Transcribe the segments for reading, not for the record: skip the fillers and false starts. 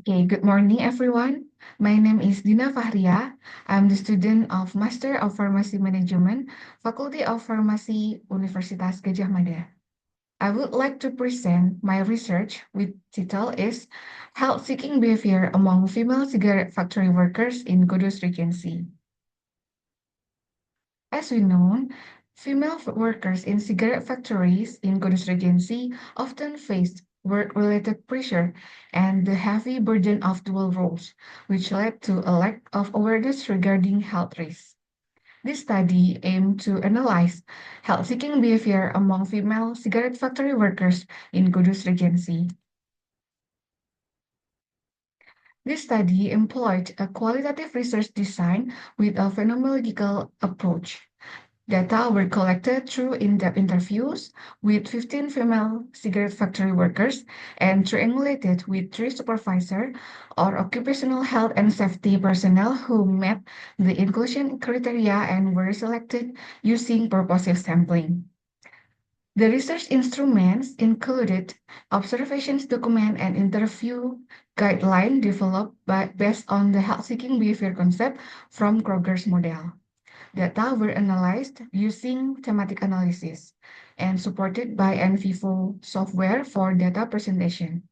Okay, good morning, everyone. My name is Dina Fahria. I'm the student of Master of Pharmacy Management, Faculty of Pharmacy, Universitas Gadjah Mada. I would like to present my research, which title is Health-Seeking Behavior Among Female Cigarette Factory Workers in Kudus Regency. As we know, female workers in cigarette factories in Kudus Regency often faced work-related pressure and the heavy burden of dual roles, which led to a lack of awareness regarding health risks. This study aimed to analyze health-seeking behavior among female cigarette factory workers in Kudus Regency. This study employed a qualitative research design with a phenomenological approach. Data were collected through in-depth interviews with 15 female cigarette factory workers and triangulated with 3 supervisor or occupational health and safety personnel who met the inclusion criteria and were selected using purposive sampling. The research instruments included observations document and interview guideline developed based on the health-seeking behavior concept from Kroger's model. Data were analyzed using thematic analysis and supported by NVivo software for data presentation.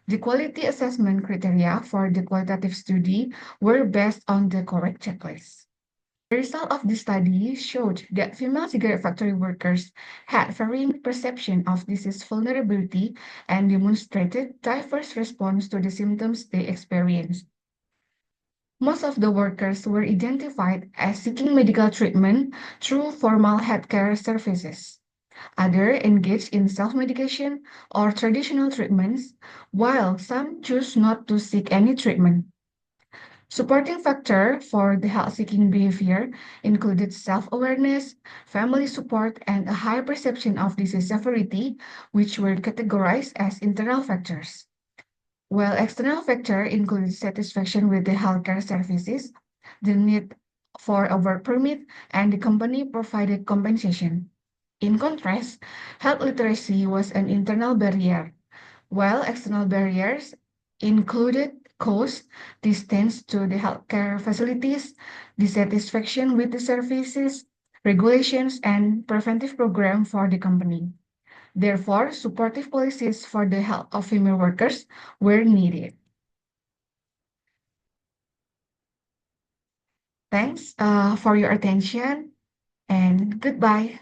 The quality assessment criteria for the qualitative study were based on the correct checklist. The result of the study showed that female cigarette factory workers had varying perception of disease vulnerability and demonstrated diverse response to the symptoms they experienced. Most of the workers were identified as seeking medical treatment through formal healthcare services. Others engaged in self-medication or traditional treatments, while some chose not to seek any treatment. Supporting factor for the health-seeking behavior included self-awareness, family support, and a high perception of disease severity, which were categorized as internal factors. While external factors include satisfaction with the healthcare services, the need for a work permit, and the company provided compensation. In contrast, health literacy was an internal barrier, while external barriers included cost, distance to the healthcare facilities, dissatisfaction with the services, regulations, and preventive program for the company. Therefore, supportive policies for the health of female workers were needed. Thanks for your attention and goodbye.